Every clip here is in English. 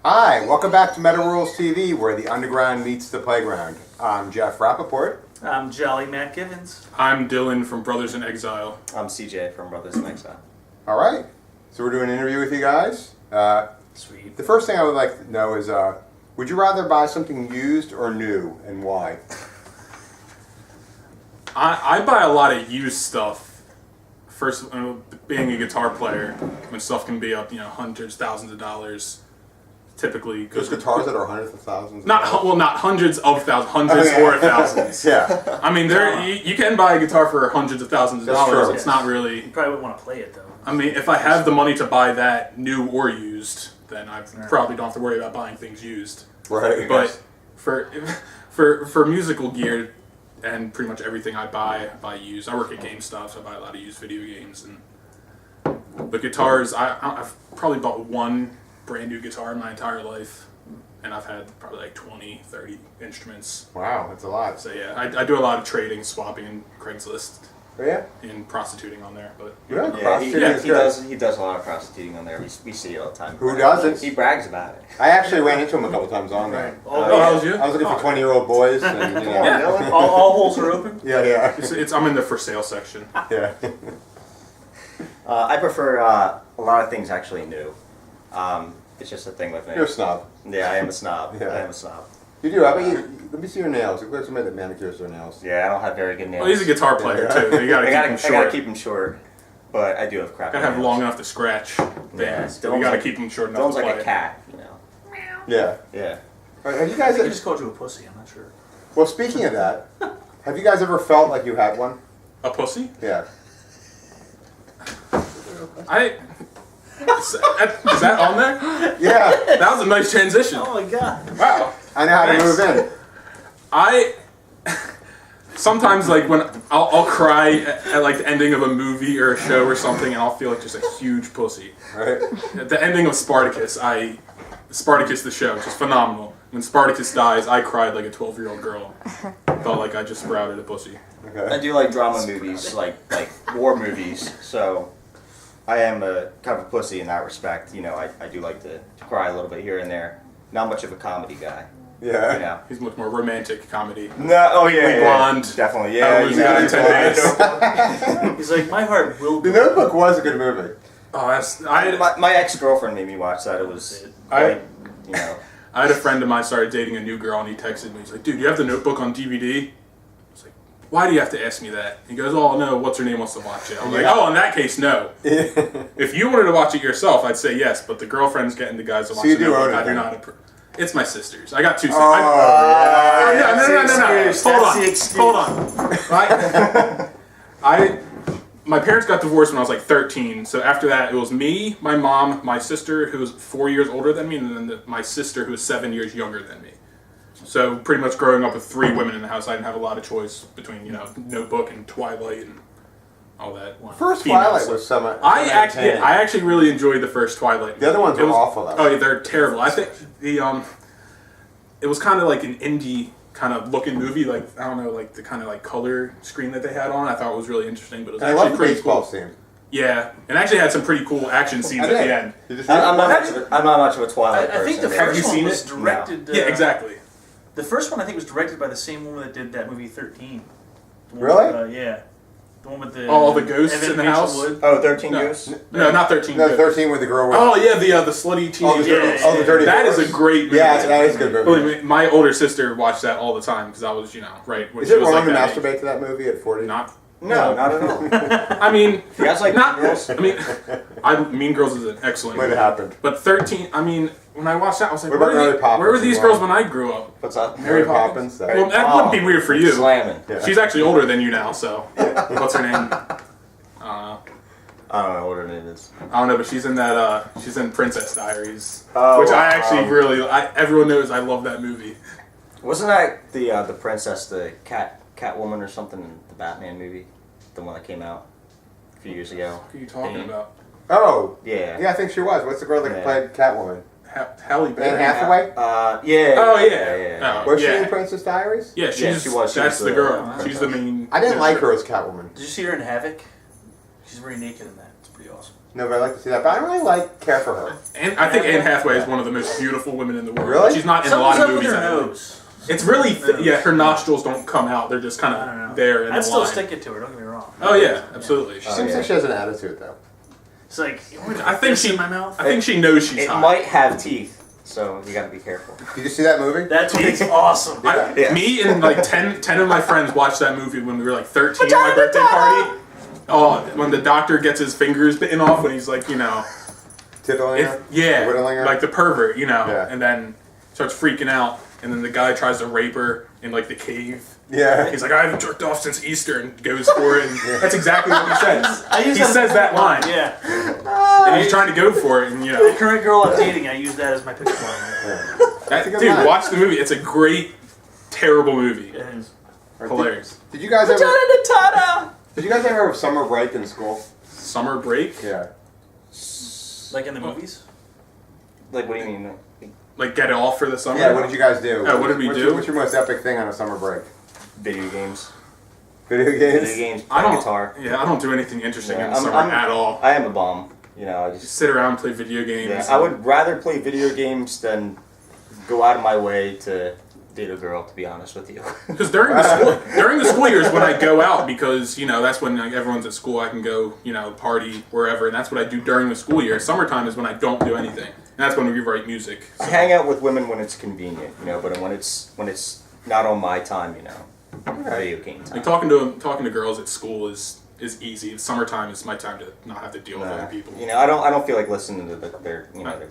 Hi, welcome back to Meta Rules TV, where the underground meets the playground. I'm Jeff Rappaport. I'm Jolly Matt Givens. I'm Dylan from Brothers In Exile. I'm CJ from Brothers In Exile. All right, so we're doing an interview with you guys. Sweet. The first thing I would like to know is, would you rather buy something used or new, and why? I buy a lot of used stuff. First, being a guitar player, when stuff can be up, hundreds, thousands of dollars, typically. There's guitars that are hundreds of thousands. Not hundreds of thousands, hundreds or thousands. Yeah. I mean, you can buy a guitar for hundreds of thousands of That's dollars. true. It's not really. You probably wouldn't want to play it though. I mean, if I have the money to buy that new or used, then I probably don't have to worry about buying things used. Right. But for musical gear and pretty much everything I buy used. I work at GameStop, so I buy a lot of used video games. But guitars, I've probably bought one brand new guitar in my entire life, and I've had probably like 20, 30 instruments. Wow, that's a lot. So yeah, I do a lot of trading, swapping, and Craigslist, Oh, yeah? and prostituting on there. But Yeah, Yeah, prostituting is he good. does a lot of prostituting on there. We see it all the time. Who doesn't? He brags about it. I actually ran into him a couple times on there. oh, how was you? I was looking for 20-year-old boys, and Yeah. All holes are open. yeah. I'm in the for sale section. Yeah. I prefer a lot of things actually new. It's just a thing with me. You're a snob. Yeah, I am a snob. Yeah. I am a snob. You do. How about you? Let me see your nails. There's somebody that manicures their nails. Yeah, I don't have very good nails. Well, he's a guitar player Yeah. too. You gotta I keep him gotta short. keep them short, but I do have crap. Gotta have nails. long enough to scratch. Yeah, bands. Dylan's You gotta like- keep them short enough Dylan's to play. like a cat, you know. Yeah. Yeah. All right, have you guys? I just called you a pussy. I'm not sure. Well, speaking of that, have you guys ever felt like you had one? A pussy? Yeah. Is that on there? Yeah. That was a nice transition. Oh my god. Wow. I know how to Nice. move in. I sometimes like when I'll cry at like the ending of a movie or a show or something, and I'll feel like just a huge pussy. Right. At the ending of Spartacus the show, which is phenomenal. When Spartacus dies, I cried like a 12-year-old girl. Felt like I just sprouted a pussy. I Okay. do like drama movies, like war movies. So I am a kind of a pussy in that respect. You know, I do like to cry a little bit here and there. Not much of a comedy guy. Yeah. You know. He's much more romantic comedy. No, oh yeah, Legally Blonde. definitely, How yeah. to Lose a Guy in 10 Days. He's like, my heart will The be. Notebook was a good movie. Oh, that's My ex-girlfriend made me watch that. It was quite, you know. I had a friend of mine started dating a new girl, and he texted me. He's like, "Dude, you have the Notebook on DVD?" I was like, "Why do you have to ask me that?" He goes, "Oh no, what's her name wants to watch it." I'm like, "Oh, in that case, no. If you wanted to watch it yourself, I'd say yes, but the girlfriend's getting the guys to watch you the do Notebook. own it I do then? not. It's my sister's. I got two sisters. Oh, No. Hold on. Right? My parents got divorced when I was like 13, so after that it was me, my mom, my sister who was 4 years older than me, and then my sister who was 7 years younger than me. So pretty much growing up with three women in the house, I didn't have a lot of choice between, Notebook and Twilight and all that. First female Twilight stuff. was some. I actually really enjoyed the first Twilight. The other ones were awful, though. Oh, yeah, they're terrible. I think it was kind of like an indie kind of looking movie, like I don't know, like the kind of like color screen that they had on. I thought it was really interesting, but it was I actually love the pretty baseball cool. scene. Yeah, and actually had some pretty cool action scenes at the end. Did you see it? I'm not much of a Twilight I think person. the Have first you one seen was it? directed. Yeah, exactly. The first one I think was directed by the same woman that did that movie 13. The one Really? With, yeah. The one with the All the ghosts Evan in the Rachel house? Wood. Oh, 13 No. Ghosts? No, not 13. No, Ghosts. 13 with the girl with. Oh yeah, the slutty Oh, the teenage dirty, girls. oh, the dirty That is horse. a great movie. Yeah, that is a good movie. Believe me, my older sister watched that all the time because I was, right when Is she it was wrong like to that age. masturbate to that movie at 40? Not. No, not at all. I mean, You guys like not. Mean Girls? I mean, Mean Girls is an excellent Might movie. have happened. But 13. I mean, when I watched that, I was like, What about where, Mary Poppins where were these as girls well? when I grew up? What's up? Mary Poppins. that- Well, that wouldn't be weird for you. Slamming. Yeah. She's actually older than you now, so what's her name? I don't know what her name is. I don't know, but she's in that. She's in Princess Diaries, Oh, which I actually really. Everyone knows I love that movie. Wasn't that the princess, the Catwoman or something in the Batman movie? The one that came out a few years ago. What are you talking about? Oh. Yeah. Yeah, I think she was. What's the girl that Yeah. played Catwoman? Halle Anne Berry. Hathaway? Yeah. Oh, yeah. Oh. Was she Yeah. in Princess Diaries? Yeah, she's. Yeah, she was. She That's was the the- girl. She's the main. I didn't like her as Catwoman. Did you see her in Havoc? She's very naked in that. It's pretty awesome. No, but I'd like to see that. But I don't really care for her. And I think Anne Hathaway is one of the most beautiful women in the world. Really? She's not in a Something's lot up of with movies. her I think. nose. It's really, yeah, her nostrils don't come out. They're just kind I don't know. of there in I'd the still line. stick it to her. Don't get me wrong. Oh yeah, absolutely. She seems like she has an attitude, though. It's like I think she in my mouth. I think she knows she's It hot. might have teeth, so you gotta be careful. Did you see that movie? That tweet's awesome. Yeah. Me and like 10 of my friends watched that movie when we were like 13 at my birthday party. Oh, when the doctor gets his fingers bitten off when he's like, Tickling her? yeah, Whittling her? like the pervert, Yeah. and then starts freaking out, and then the guy tries to rape her in like the cave. Yeah. He's like, I haven't jerked off since Easter, and goes for it, and that's exactly what he says. I use He says that line, Yeah. and he's trying to go for it, and The current girl I'm dating, I use that as my pickup line. That's a good dude, line. watch the movie. It's a great, terrible movie. It is. Hilarious. Did you guys ever? Ta-da! Did you guys ever have summer break in school? Summer break, Yeah. Like in the movies? Like, what do you mean? like get it off for the summer. Yeah. What did you guys do? what did we what's do? What's your most epic thing on a summer break? Video games. Video games. Video games. I don't. Guitar. Yeah, I don't do anything interesting Yeah, in the summer at all. I am a bum. I Just just. sit around and play video games. Yeah, I would rather play video games than go out of my way to date a girl. To be honest with you. Because during the school years when I go out, because that's when like, everyone's at school, I can go party wherever, and that's what I do during the school year. Summertime is when I don't do anything, and that's when we write music. I hang out with women when it's convenient, but when it's not on my time, video game time. Like talking to girls at school is easy. Summertime is my time to not have to deal with other people. I don't feel like listening to their their.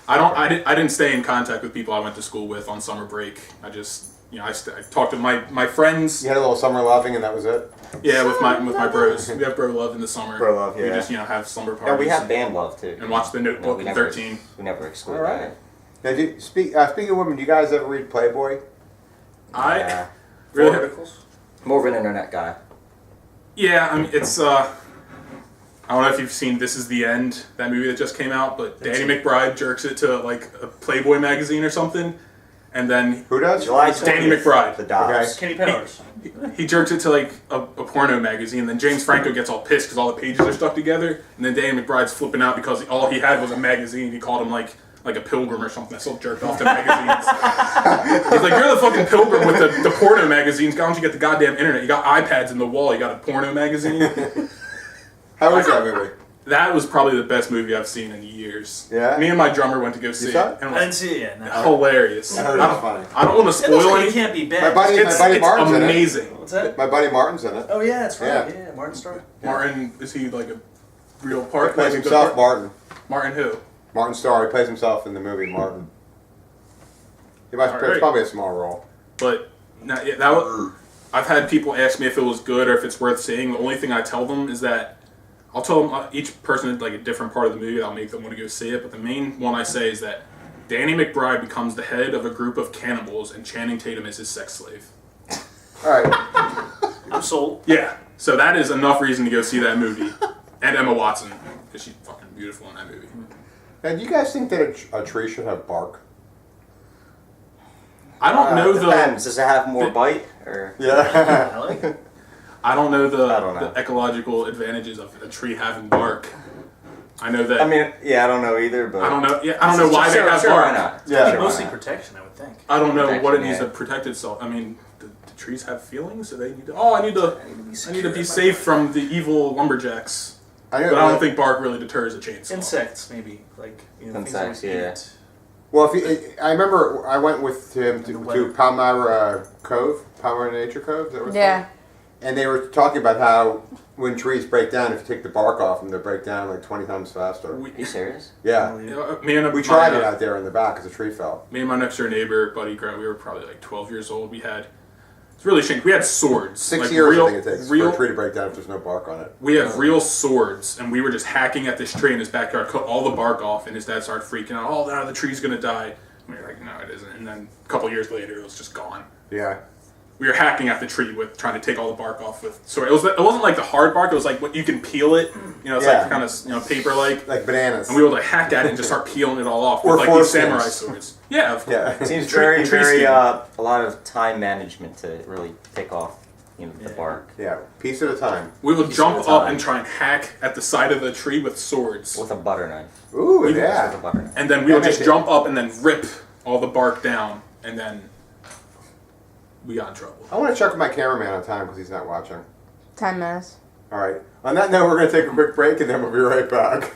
I didn't stay in contact with people I went to school with on summer break. I just I talked to my friends. You had a little summer loving, and that was it. Yeah, with my bros. We have bro love in the summer. Bro love, We yeah. just have slumber parties. Yeah, we have band love too. and watch The Notebook we at never, 13. We never exclude All right. that. Now, speaking of women, do you guys ever read Playboy? I really Articles? More of an internet guy. Yeah, I mean it's I don't know if you've seen This Is the End, that movie that just came out, but Danny McBride jerks it to like a Playboy magazine or something, and then Who does? July Danny 20th, McBride. The Dobbs. Kenny Powers. he jerks it to like a porno magazine, and then James Franco gets all pissed because all the pages are stuck together, and then Danny McBride's flipping out because all he had was a magazine. He called him like a pilgrim or something that still jerked off to magazines. He's like, you're the fucking pilgrim with the porno magazines. Why don't you get the goddamn internet? You got iPads in the wall. You got a porno magazine. How was that movie? That was probably the best movie I've seen in years. Yeah? Me and my drummer went to go see it. saw it? And I it didn't was see it yet. No. hilarious. I heard it was funny. I don't want to It looks spoil like it anything. can't be My bad. buddy It's Martin's in it. amazing. What's that? My buddy Martin's in it. Oh yeah, that's right. Yeah. Yeah, Martin Starr. Martin, is he like a real He part? plays like a good himself, part? Martin. Martin who? Martin Starr. He plays himself in the movie Martin. It's Alright. probably a small role. But no, yeah, that was, I've had people ask me if it was good or if it's worth seeing. The only thing I tell them is that I'll tell them each person is like a different part of the movie. I'll make them want to go see it. But the main one I say is that Danny McBride becomes the head of a group of cannibals, and Channing Tatum is his sex slave. All right. I'm sold. Yeah, so that is enough reason to go see that movie. And Emma Watson, because she's fucking beautiful in that movie. Now, do you guys think that a tree should have bark? I don't know Depends. Does it have more bite or? Yeah. I like it. I don't know I don't know. the ecological advantages of a tree having bark. I know that. I mean, yeah, I don't know either, but I don't know. Yeah, I don't know why they have sure, bark. why not? Yeah. Sure, why Mostly not? protection, I would think. I don't know what it Protection, needs yeah. to protect itself. I mean, do trees have feelings? So they need to. Oh, I need to be secure. safe from the evil lumberjacks. I know. But I don't think bark really deters a chainsaw. Insects, maybe like Insects, things that yeah. eat. Well, I remember I went with him The to weather. Palmyra Cove, Palmyra Nature Cove. Is that what it's Yeah. called? And they were talking about how when trees break down, if you take the bark off them, they break down like 20 times faster. We, Are you serious? Yeah. me and We tried it out there in the back because a tree fell. Me and my next door neighbor, Buddy Grant, we were probably like 12 years old. It's really shameful. We had swords. 6 like years, real, I think it takes real, for a tree to break down if there's no bark on it. We have real swords, and we were just hacking at this tree in his backyard, cut all the bark off, and his dad started freaking out. Oh, no, the tree's gonna die. And we were like, no, it isn't. And then a couple years later, it was just gone. Yeah. We were hacking at the tree with trying to take all the bark off with sword. It wasn't like the hard bark. It was like what you can peel it. It's Yeah. like kind of paper like. Like bananas. And we would like hack at it and just start peeling it all off Or with like these foreskins. samurai swords. Yeah, of course. Yeah. It seems Tree- very, tree very skin. a lot of time management to really take off the bark. Yeah, piece at a time. We would Piece jump at a up time. and try and hack at the side of the tree with swords. With a butter knife. Ooh, With a yeah. butter knife. And then we would just Yeah. jump up and then rip all the bark down, and then we got in trouble. I want to check with my cameraman on time because he's not watching. 10 minutes. All right. On that note, we're going to take a quick break and then we'll be right back.